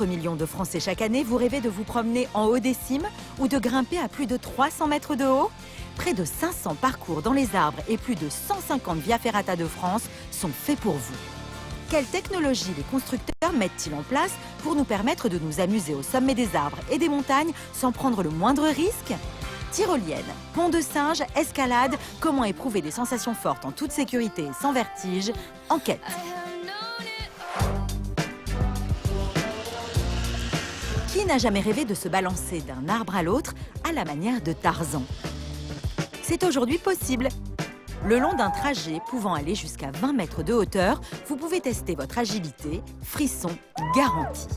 4 millions de Français chaque année, vous rêvez de vous promener en haut des cimes ou de grimper à plus de 300 mètres de haut? Près de 500 parcours dans les arbres et plus de 150 Via Ferrata de France sont faits pour vous. Quelle technologie les constructeurs mettent-ils en place pour nous permettre de nous amuser au sommet des arbres et des montagnes sans prendre le moindre risque? Tyrolienne, pont de singe, escalade, comment éprouver des sensations fortes en toute sécurité et sans vertige? Enquête. Qui n'a jamais rêvé de se balancer d'un arbre à l'autre à la manière de Tarzan? C'est aujourd'hui possible. Le long d'un trajet pouvant aller jusqu'à 20 mètres de hauteur, vous pouvez tester votre agilité, frisson garanti.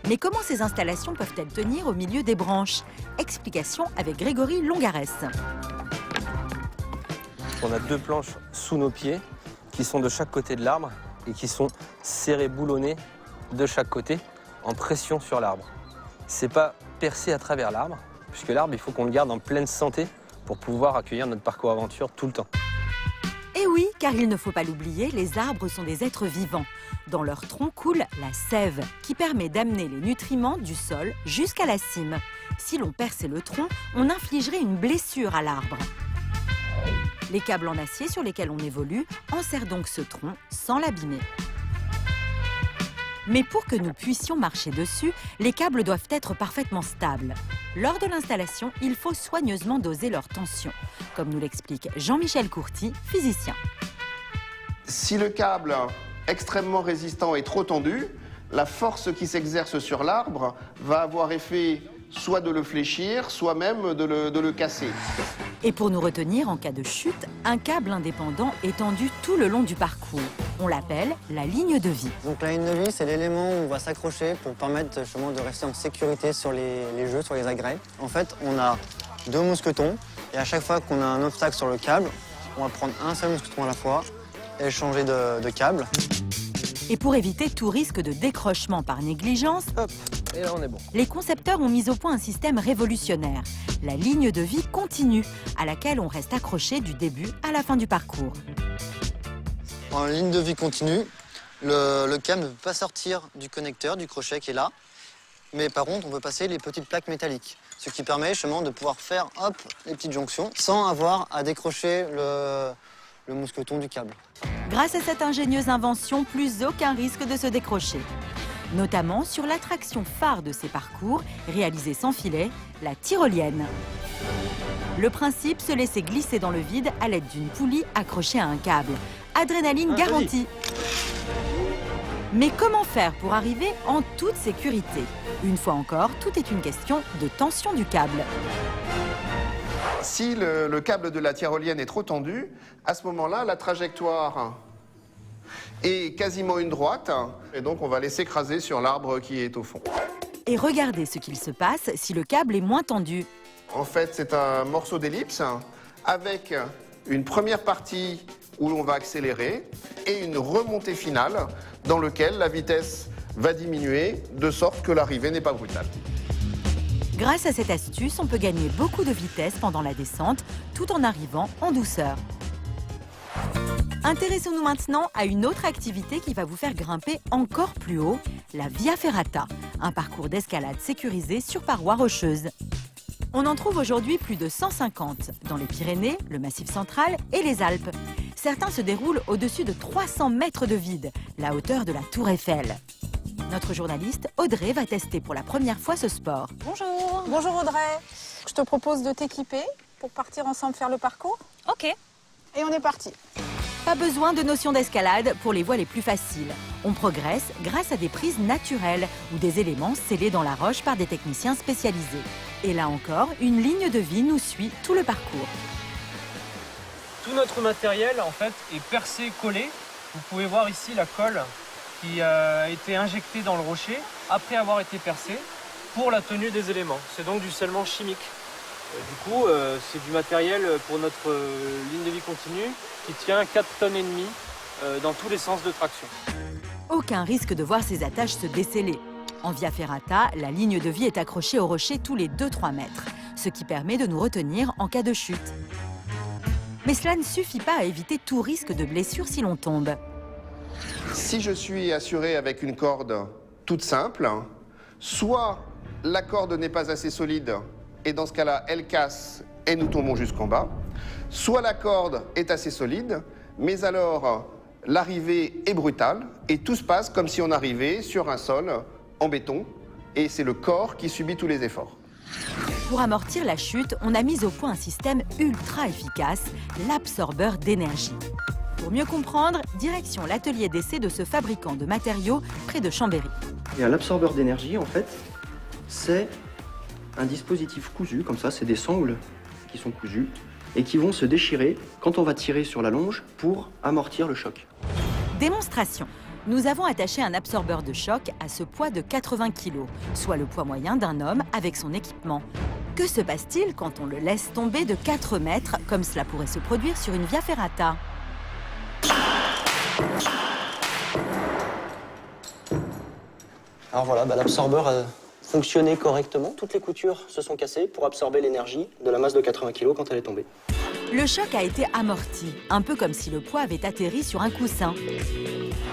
Mais comment ces installations peuvent-elles tenir au milieu des branches? Explication avec Grégory Longarès. On a 2 planches sous nos pieds qui sont de chaque côté de l'arbre et qui sont serrées, boulonnées de chaque côté en pression sur l'arbre. C'est pas percé à travers l'arbre, puisque l'arbre, il faut qu'on le garde en pleine santé pour pouvoir accueillir notre parcours aventure tout le temps. Et oui, car il ne faut pas l'oublier, les arbres sont des êtres vivants. Dans leur tronc coule la sève, qui permet d'amener les nutriments du sol jusqu'à la cime. Si l'on perçait le tronc, on infligerait une blessure à l'arbre. Les câbles en acier sur lesquels on évolue enserrent donc ce tronc sans l'abîmer. Mais pour que nous puissions marcher dessus, les câbles doivent être parfaitement stables. Lors de l'installation, il faut soigneusement doser leur tension, comme nous l'explique Jean-Michel Courty, physicien. Si le câble extrêmement résistant est trop tendu, la force qui s'exerce sur l'arbre va avoir effet soit de le fléchir, soit même de le casser. Et pour nous retenir en cas de chute, un câble indépendant est tendu tout le long du parcours. On l'appelle la ligne de vie. Donc la ligne de vie, c'est l'élément où on va s'accrocher pour permettre justement de rester en sécurité sur les jeux, sur les agrès. En fait, on a 2 mousquetons et à chaque fois qu'on a un obstacle sur le câble, on va prendre un seul mousqueton à la fois et changer de câble. Et pour éviter tout risque de décrochement par négligence, Hop, et là on est bon. les concepteurs ont mis au point un système révolutionnaire, la ligne de vie continue, à laquelle on reste accroché du début à la fin du parcours. En ligne de vie continue, le câble ne peut pas sortir du connecteur, du crochet qui est là, mais par contre on peut passer les petites plaques métalliques, ce qui permet justement de pouvoir faire hop, les petites jonctions sans avoir à décrocher le mousqueton du câble. Grâce à cette ingénieuse invention, plus aucun risque de se décrocher. Notamment sur l'attraction phare de ces parcours, réalisée sans filet, la tyrolienne. Le principe, se laisser glisser dans le vide à l'aide d'une poulie accrochée à un câble. Adrénaline garantie. Mais comment faire pour arriver en toute sécurité? Une fois encore, tout est une question de tension du câble. Si le câble de la tyrolienne est trop tendu, à ce moment-là, la trajectoire est quasiment une droite, et donc on va laisser écraser sur l'arbre qui est au fond. Et regardez ce qu'il se passe si le câble est moins tendu. En fait, c'est un morceau d'ellipse avec une première partie où l'on va accélérer et une remontée finale dans laquelle la vitesse va diminuer de sorte que l'arrivée n'est pas brutale. Grâce à cette astuce, on peut gagner beaucoup de vitesse pendant la descente, tout en arrivant en douceur. Intéressons-nous maintenant à une autre activité qui va vous faire grimper encore plus haut, la Via Ferrata, un parcours d'escalade sécurisé sur parois rocheuses. On en trouve aujourd'hui plus de 150 dans les Pyrénées, le Massif central et les Alpes. Certains se déroulent au-dessus de 300 mètres de vide, la hauteur de la Tour Eiffel. Notre journaliste Audrey va tester pour la première fois ce sport. Bonjour. Bonjour Audrey. Je te propose de t'équiper pour partir ensemble faire le parcours. Ok. Et on est parti. Pas besoin de notion d'escalade pour les voies les plus faciles. On progresse grâce à des prises naturelles ou des éléments scellés dans la roche par des techniciens spécialisés. Et là encore, une ligne de vie nous suit tout le parcours. Tout notre matériel en fait est percé, collé. Vous pouvez voir ici la colle qui a été injectée dans le rocher après avoir été percée pour la tenue des éléments. C'est donc du scellement chimique. Du coup, c'est du matériel pour notre ligne de vie continue qui tient 4,5 tonnes dans tous les sens de traction. Aucun risque de voir ces attaches se déceler. En Via Ferrata, la ligne de vie est accrochée au rocher tous les 2-3 mètres, ce qui permet de nous retenir en cas de chute. Mais cela ne suffit pas à éviter tout risque de blessure si l'on tombe. Si je suis assuré avec une corde toute simple. Soit la corde n'est pas assez solide et dans ce cas-là, elle casse et nous tombons jusqu'en bas. Soit la corde est assez solide, mais alors l'arrivée est brutale et tout se passe comme si on arrivait sur un sol en béton et c'est le corps qui subit tous les efforts. Pour amortir la chute, on a mis au point un système ultra efficace, l'absorbeur d'énergie. Pour mieux comprendre, direction l'atelier d'essai de ce fabricant de matériaux près de Chambéry. Et l'absorbeur d'énergie, en fait, c'est un dispositif cousu, comme ça, c'est des sangles qui sont cousues et qui vont se déchirer quand on va tirer sur la longe pour amortir le choc. Démonstration. Nous avons attaché un absorbeur de choc à ce poids de 80 kg, soit le poids moyen d'un homme avec son équipement. Que se passe-t-il quand on le laisse tomber de 4 mètres, comme cela pourrait se produire sur une via ferrata ? Alors voilà, l'absorbeur a fonctionné correctement. Toutes les coutures se sont cassées pour absorber l'énergie de la masse de 80 kg quand elle est tombée. Le choc a été amorti, un peu comme si le poids avait atterri sur un coussin.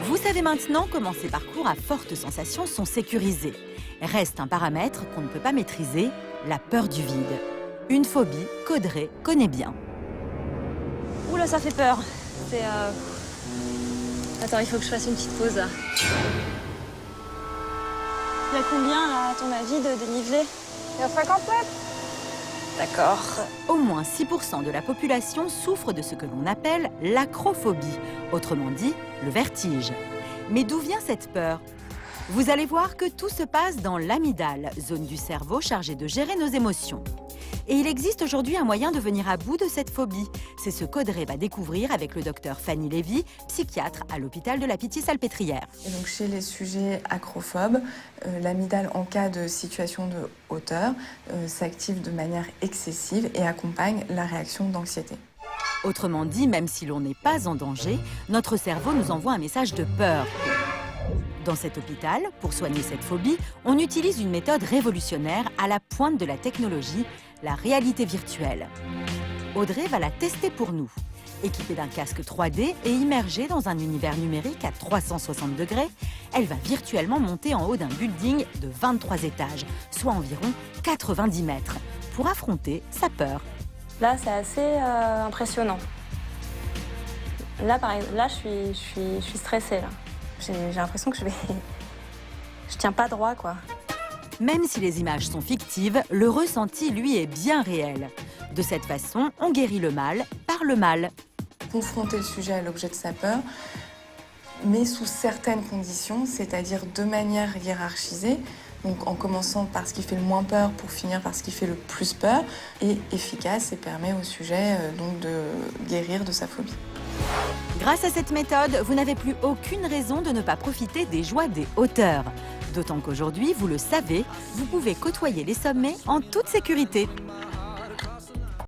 Vous savez maintenant comment ces parcours à forte sensation sont sécurisés. Reste un paramètre qu'on ne peut pas maîtriser, la peur du vide. Une phobie qu'Audrey connaît bien. Oula, ça fait peur. C'est... Attends, il faut que je fasse une petite pause là. Il y a combien là, à ton avis, de dénivelé? Il y a 50 mètres. D'accord. Au moins 6% de la population souffre de ce que l'on appelle l'acrophobie, autrement dit, le vertige. Mais d'où vient cette peur ? Vous allez voir que tout se passe dans l'amygdale, zone du cerveau chargée de gérer nos émotions. Et il existe aujourd'hui un moyen de venir à bout de cette phobie. C'est ce qu'Audrey va découvrir avec le docteur Fanny Lévy, psychiatre à l'hôpital de la Pitié-Salpêtrière. Et donc chez les sujets acrophobes, l'amygdale en cas de situation de hauteur s'active de manière excessive et accompagne la réaction d'anxiété. Autrement dit, même si l'on n'est pas en danger, notre cerveau nous envoie un message de peur. Dans cet hôpital, pour soigner cette phobie, on utilise une méthode révolutionnaire à la pointe de la technologie, la réalité virtuelle. Audrey va la tester pour nous. Équipée d'un casque 3D et immergée dans un univers numérique à 360 degrés, elle va virtuellement monter en haut d'un building de 23 étages, soit environ 90 mètres, pour affronter sa peur. Là, c'est assez impressionnant. Là, pareil, là, je suis stressée là. J'ai l'impression que je tiens pas droit, quoi. Même si les images sont fictives, le ressenti, lui, est bien réel. De cette façon, on guérit le mal par le mal. Confronter le sujet à l'objet de sa peur, mais sous certaines conditions, c'est-à-dire de manière hiérarchisée, donc en commençant par ce qui fait le moins peur pour finir par ce qui fait le plus peur, et efficace et permet au sujet donc de guérir de sa phobie. Grâce à cette méthode, vous n'avez plus aucune raison de ne pas profiter des joies des hauteurs. D'autant qu'aujourd'hui, vous le savez, vous pouvez côtoyer les sommets en toute sécurité.